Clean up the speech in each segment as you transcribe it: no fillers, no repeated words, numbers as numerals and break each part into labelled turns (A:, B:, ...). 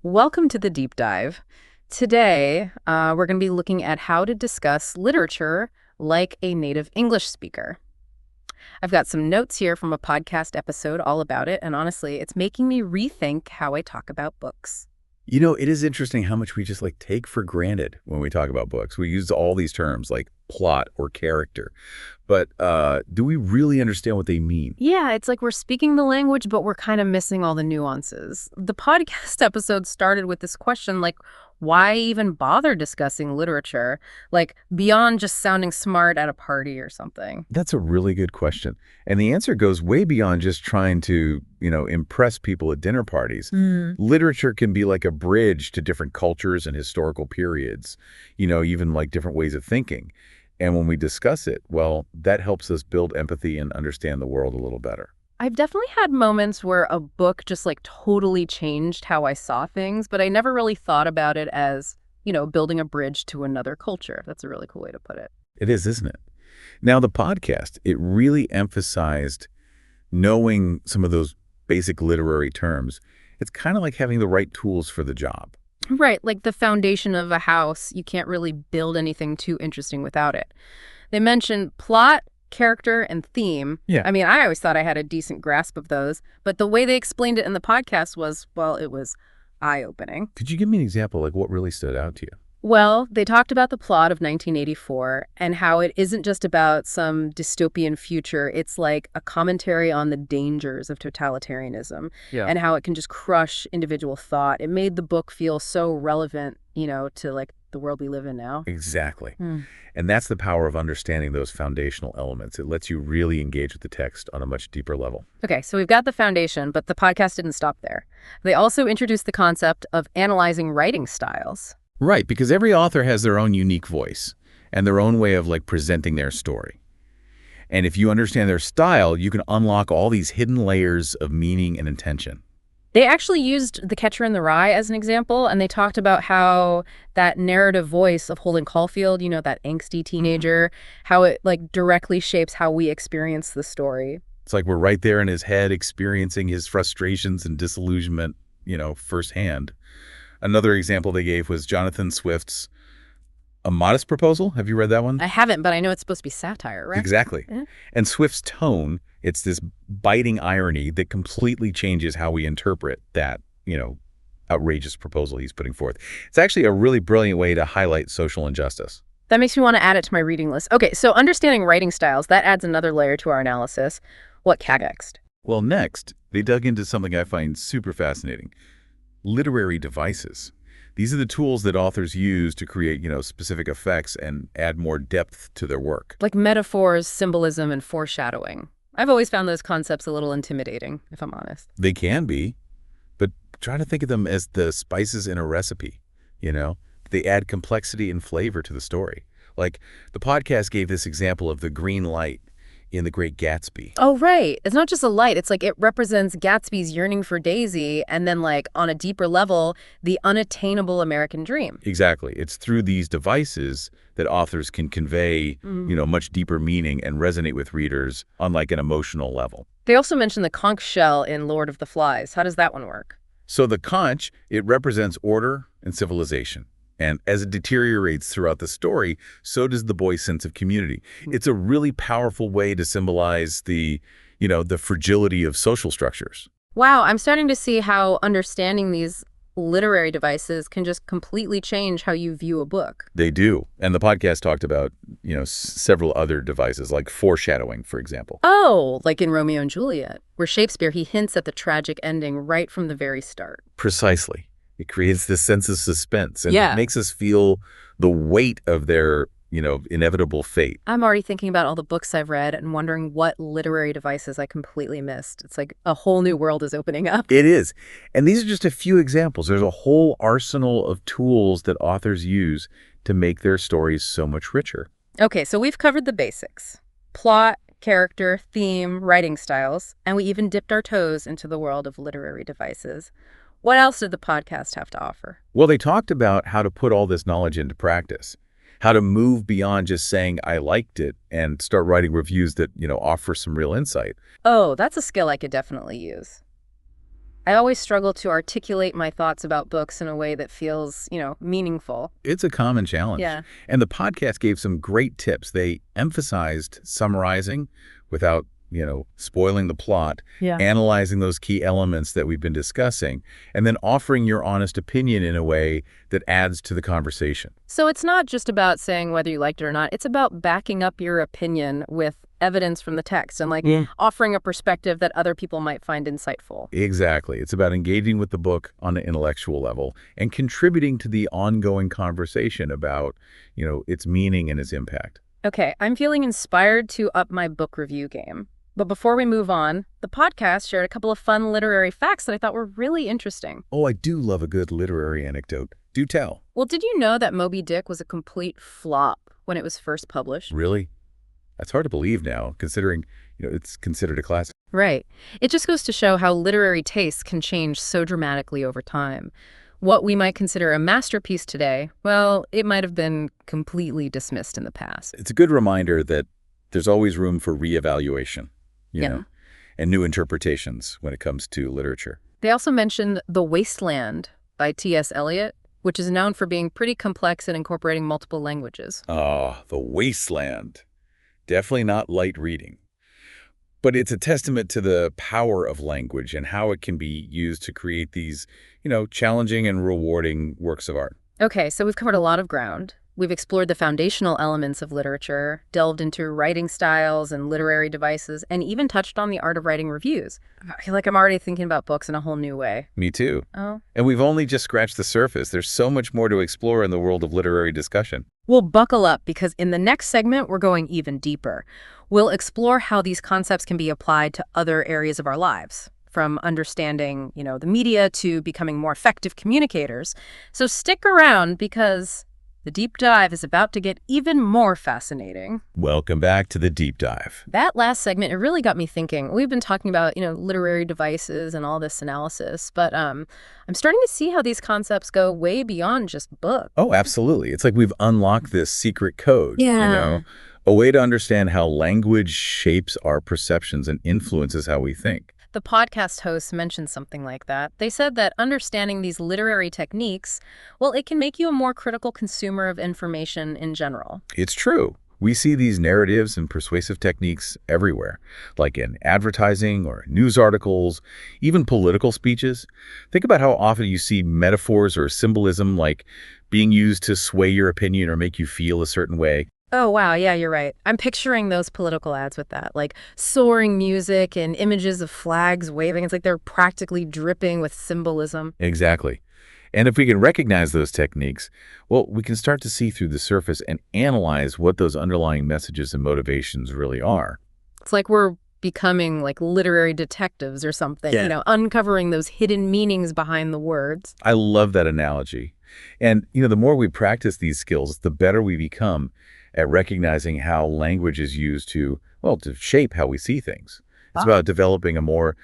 A: Welcome to the deep dive. Today, we're going to be looking at how to discuss literature like a native English speaker. I've got some notes here from a podcast episode all about it, and honestly, it's making me rethink how I talk about books.
B: You know, it is interesting how much we just take for granted when we talk about books. We use all these terms like plot or character, but do we really understand what they mean?
A: Yeah, it's like we're speaking the language, but we're kind of missing all the nuances. The podcast episode started with this question, why even bother discussing literature? Beyond just sounding smart at a party or something.
B: That's a really good question. And the answer goes way beyond just trying to, impress people at dinner parties. Literature can be like a bridge to different cultures and historical periods, even different ways of thinking. And when we discuss it, well, that helps us build empathy and understand the world a little better.
A: I've definitely had moments where a book just totally changed how I saw things, but I never really thought about it as, building a bridge to another culture. That's a really cool way to put it.
B: It is, isn't it? Now, the podcast, it really emphasized knowing some of those basic literary terms. It's kind of like having the right tools for the job.
A: Right, like the foundation of a house, you can't really build anything too interesting without it. They mentioned plot, character, and theme.
B: Yeah.
A: I mean, I always thought I had a decent grasp of those, but the way they explained it in the podcast was, well, it was eye-opening.
B: Could you give me an example, what really stood out to you?
A: Well, they talked about the plot of 1984 and how it isn't just about some dystopian future. It's like a commentary on the dangers of totalitarianism and how it can just crush individual thought. It made the book feel so relevant, to the world we live in now.
B: Exactly. And that's the power of understanding those foundational elements. It lets you really engage with the text on a much deeper level.
A: Okay, so we've got the foundation, but the podcast didn't stop there. They also introduced the concept of analyzing writing styles.
B: Right, because every author has their own unique voice and their own way of presenting their story. And if you understand their style, you can unlock all these hidden layers of meaning and intention.
A: They actually used The Catcher in the Rye as an example, and they talked about how that narrative voice of Holden Caulfield, that angsty teenager, how it directly shapes how we experience the story.
B: It's like we're right there in his head experiencing his frustrations and disillusionment, firsthand. Another example they gave was Jonathan Swift's A Modest Proposal. Have you read that one?
A: I haven't, but I know it's supposed to be satire, right?
B: Exactly.
A: Yeah.
B: And Swift's tone, it's this biting irony that completely changes how we interpret that, outrageous proposal he's putting forth. It's actually a really brilliant way to highlight social injustice.
A: That makes me want to add it to my reading list. Okay, so understanding writing styles, that adds another layer to our analysis. What next?
B: Well, next, they dug into something I find super fascinating. Literary devices. These are the tools that authors use to create, specific effects and add more depth to their work.
A: Like metaphors, symbolism, and foreshadowing. I've always found those concepts a little intimidating, if I'm honest.
B: They can be, but try to think of them as the spices in a recipe, They add complexity and flavor to the story. Like the podcast gave this example of the green light in The Great Gatsby.
A: Oh, right. It's not just a light. It's it represents Gatsby's yearning for Daisy and then on a deeper level, the unattainable American dream.
B: Exactly. It's through these devices that authors can convey, much deeper meaning and resonate with readers on an emotional level.
A: They also mentioned the conch shell in Lord of the Flies. How does that one work?
B: So the conch, it represents order and civilization. And as it deteriorates throughout the story, so does the boy's sense of community. It's a really powerful way to symbolize the fragility of social structures.
A: Wow, I'm starting to see how understanding these literary devices can just completely change how you view a book.
B: They do. And the podcast talked about, several other devices, like foreshadowing, for example.
A: Oh, like in Romeo and Juliet, where Shakespeare, he hints at the tragic ending right from the very start.
B: Precisely. It creates this sense of suspense, and
A: Yeah.
B: It makes us feel the weight of their, inevitable fate.
A: I'm already thinking about all the books I've read and wondering what literary devices I completely missed. It's like a whole new world is opening up.
B: It is. And these are just a few examples. There's a whole arsenal of tools that authors use to make their stories so much richer.
A: Okay, so we've covered the basics. Plot, character, theme, writing styles, and we even dipped our toes into the world of literary devices. What else did the podcast have to offer?
B: Well, they talked about how to put all this knowledge into practice, how to move beyond just saying, I liked it, and start writing reviews that, offer some real insight.
A: Oh, that's a skill I could definitely use. I always struggle to articulate my thoughts about books in a way that feels, meaningful.
B: It's a common challenge.
A: Yeah.
B: And the podcast gave some great tips. They emphasized summarizing without, spoiling the plot,
A: Yeah.
B: analyzing those key elements that we've been discussing, and then offering your honest opinion in a way that adds to the conversation.
A: So it's not just about saying whether you liked it or not. It's about backing up your opinion with evidence from the text and offering a perspective that other people might find insightful.
B: Exactly. It's about engaging with the book on an intellectual level and contributing to the ongoing conversation about, its meaning and its impact.
A: Okay, I'm feeling inspired to up my book review game. But before we move on, the podcast shared a couple of fun literary facts that I thought were really interesting.
B: Oh, I do love a good literary anecdote. Do tell.
A: Well, did you know that Moby Dick was a complete flop when it was first published?
B: Really? That's hard to believe now, considering, it's considered a classic.
A: Right. It just goes to show how literary tastes can change so dramatically over time. What we might consider a masterpiece today, well, it might have been completely dismissed in the past.
B: It's a good reminder that there's always room for reevaluation, and new interpretations when it comes to literature.
A: They also mentioned The Wasteland by T.S. Eliot, which is known for being pretty complex and incorporating multiple languages.
B: Ah, The Wasteland. Definitely not light reading. But it's a testament to the power of language and how it can be used to create these, challenging and rewarding works of art.
A: Okay, so we've covered a lot of ground. We've explored the foundational elements of literature, delved into writing styles and literary devices, and even touched on the art of writing reviews. I feel like I'm already thinking about books in a whole new way.
B: Me too.
A: Oh.
B: And we've only just scratched the surface. There's so much more to explore in the world of literary discussion.
A: Well, buckle up, because in the next segment, we're going even deeper. We'll explore how these concepts can be applied to other areas of our lives, from understanding, the media to becoming more effective communicators. So stick around, because the deep dive is about to get even more fascinating.
B: Welcome back to the deep dive.
A: That last segment, it really got me thinking. We've been talking about, literary devices and all this analysis, but I'm starting to see how these concepts go way beyond just books.
B: Oh, absolutely. It's like we've unlocked this secret code,
A: Yeah.
B: a way to understand how language shapes our perceptions and influences how we think.
A: The podcast hosts mentioned something like that. They said that understanding these literary techniques, well, it can make you a more critical consumer of information in general.
B: It's true. We see these narratives and persuasive techniques everywhere, like in advertising or news articles, even political speeches. Think about how often you see metaphors or symbolism like being used to sway your opinion or make you feel a certain way.
A: Oh, wow. Yeah, you're right. I'm picturing those political ads with that, like soaring music and images of flags waving. It's like they're practically dripping with symbolism.
B: Exactly. And if we can recognize those techniques, well, we can start to see through the surface and analyze what those underlying messages and motivations really are.
A: It's like we're becoming like literary detectives or something, uncovering those hidden meanings behind the words.
B: I love that analogy. And, the more we practice these skills, the better we become at recognizing how language is used to shape how we see things. It's about developing a more,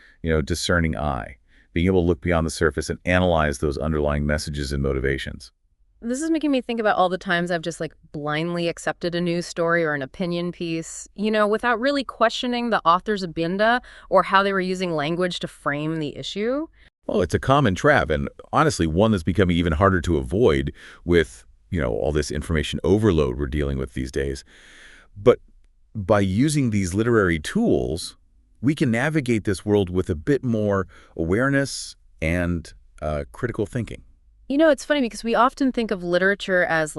B: discerning eye, being able to look beyond the surface and analyze those underlying messages and motivations.
A: This is making me think about all the times I've just blindly accepted a news story or an opinion piece, without really questioning the author's agenda or how they were using language to frame the issue.
B: Well, it's a common trap, and honestly, one that's becoming even harder to avoid with all this information overload we're dealing with these days. But by using these literary tools, we can navigate this world with a bit more awareness and critical thinking.
A: It's funny because we often think of literature as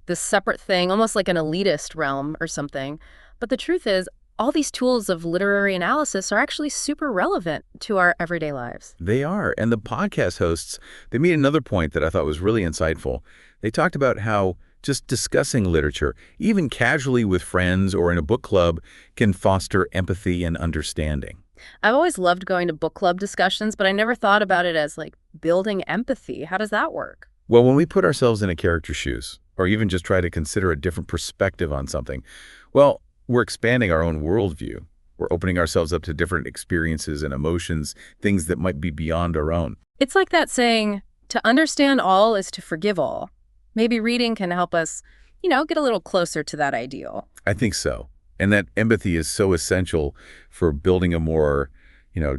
A: this separate thing, almost like an elitist realm or something. But the truth is, all these tools of literary analysis are actually super relevant to our everyday lives.
B: They are. And the podcast hosts, they made another point that I thought was really insightful. They talked about how just discussing literature, even casually with friends or in a book club, can foster empathy and understanding.
A: I've always loved going to book club discussions, but I never thought about it as building empathy. How does that work?
B: Well, when we put ourselves in a character's shoes, or even just try to consider a different perspective on something, well, we're expanding our own worldview. We're opening ourselves up to different experiences and emotions, things that might be beyond our own.
A: It's like that saying, to understand all is to forgive all. Maybe reading can help us, get a little closer to that ideal.
B: I think so. And that empathy is so essential for building a more,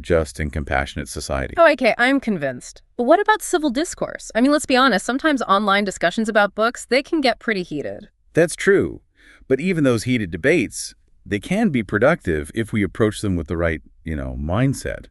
B: just and compassionate society.
A: Oh, okay, I'm convinced. But what about civil discourse? I mean, let's be honest, sometimes online discussions about books, they can get pretty heated.
B: That's true. But even those heated debates, they can be productive if we approach them with the right, mindset.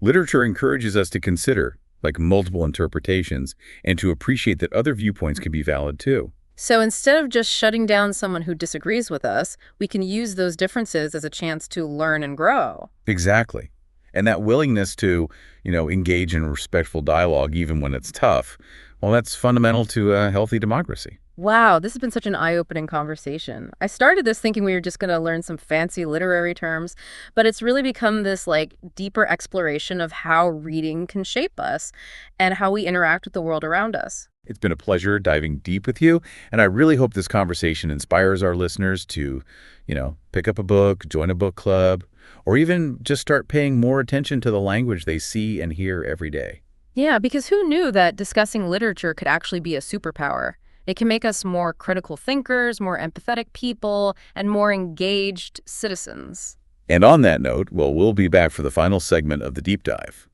B: Literature encourages us to consider, like, multiple interpretations and to appreciate that other viewpoints can be valid too.
A: So instead of just shutting down someone who disagrees with us, we can use those differences as a chance to learn and grow.
B: Exactly. And that willingness to, engage in respectful dialogue even when it's tough, well, that's fundamental to a healthy democracy.
A: Wow, this has been such an eye-opening conversation. I started this thinking we were just going to learn some fancy literary terms, but it's really become this deeper exploration of how reading can shape us and how we interact with the world around us.
B: It's been a pleasure diving deep with you, and I really hope this conversation inspires our listeners to, pick up a book, join a book club, or even just start paying more attention to the language they see and hear every day.
A: Yeah, because who knew that discussing literature could actually be a superpower? It can make us more critical thinkers, more empathetic people, and more engaged citizens.
B: And on that note, well, we'll be back for the final segment of the deep dive.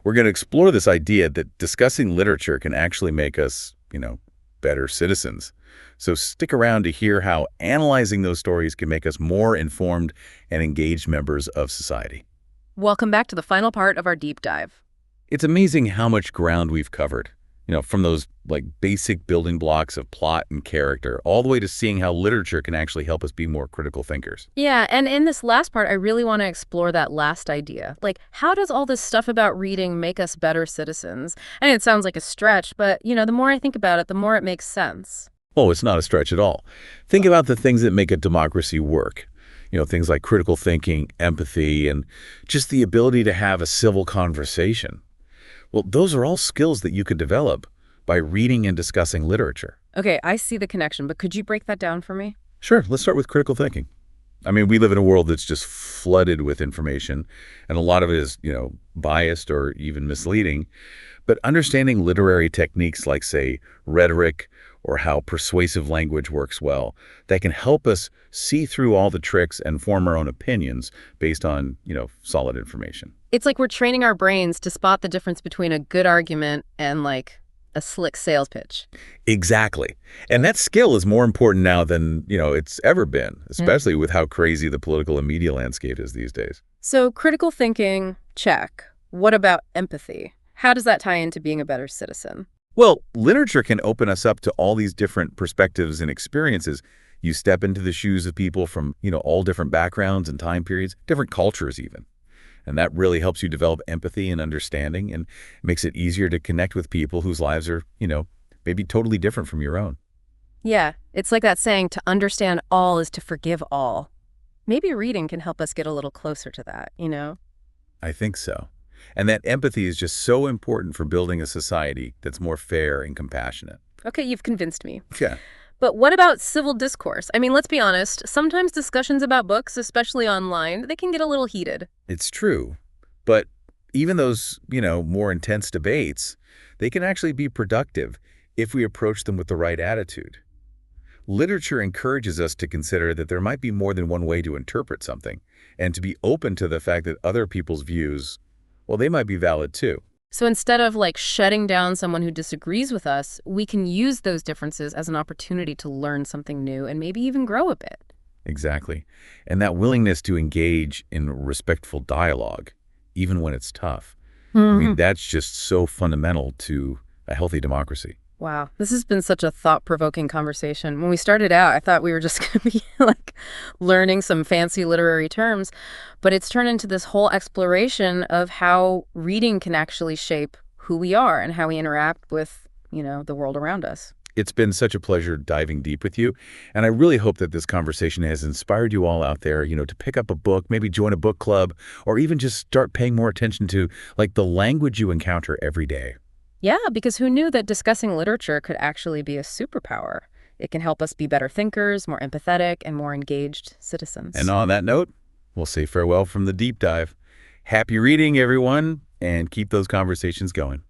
B: We're going to explore this idea that discussing literature can actually make us, better citizens. So stick around to hear how analyzing those stories can make us more informed and engaged members of society.
A: Welcome back to the final part of our deep dive.
B: It's amazing how much ground we've covered, from those basic building blocks of plot and character, all the way to seeing how literature can actually help us be more critical thinkers.
A: Yeah, and in this last part, I really want to explore that last idea. How does all this stuff about reading make us better citizens? I mean, it sounds like a stretch, but, the more I think about it, the more it makes sense.
B: Oh, it's not a stretch at all. Think about the things that make a democracy work. Things like critical thinking, empathy, and just the ability to have a civil conversation. Well, those are all skills that you could develop by reading and discussing literature.
A: Okay, I see the connection, but could you break that down for me?
B: Sure, let's start with critical thinking. I mean, we live in a world that's just flooded with information, and a lot of it is, biased or even misleading. But understanding literary techniques like, say, rhetoric or how persuasive language works well, that can help us see through all the tricks and form our own opinions based on, solid information.
A: It's like we're training our brains to spot the difference between a good argument and, a slick sales pitch.
B: Exactly. And that skill is more important now than, it's ever been, especially with how crazy the political and media landscape is these days.
A: So critical thinking, check. What about empathy? How does that tie into being a better citizen?
B: Well, literature can open us up to all these different perspectives and experiences. You step into the shoes of people from, all different backgrounds and time periods, different cultures even. And that really helps you develop empathy and understanding and makes it easier to connect with people whose lives are, maybe totally different from your own.
A: Yeah, it's like that saying, to understand all is to forgive all. Maybe reading can help us get a little closer to that,
B: I think so. And that empathy is just so important for building a society that's more fair and compassionate.
A: Okay, you've convinced me.
B: Yeah.
A: But what about civil discourse? I mean, let's be honest, sometimes discussions about books, especially online, they can get a little heated.
B: It's true. But even those, more intense debates, they can actually be productive if we approach them with the right attitude. Literature encourages us to consider that there might be more than one way to interpret something, and to be open to the fact that other people's views, well, they might be valid too.
A: So instead of shutting down someone who disagrees with us, we can use those differences as an opportunity to learn something new and maybe even grow a bit.
B: Exactly. And that willingness to engage in respectful dialogue, even when it's tough, I mean, that's just so fundamental to a healthy democracy.
A: Wow, this has been such a thought-provoking conversation. When we started out, I thought we were just going to be learning some fancy literary terms, but it's turned into this whole exploration of how reading can actually shape who we are and how we interact with, the world around us.
B: It's been such a pleasure diving deep with you, and I really hope that this conversation has inspired you all out there, to pick up a book, maybe join a book club, or even just start paying more attention to, the language you encounter every day.
A: Yeah, because who knew that discussing literature could actually be a superpower? It can help us be better thinkers, more empathetic, and more engaged citizens.
B: And on that note, we'll say farewell from the deep dive. Happy reading, everyone, and keep those conversations going.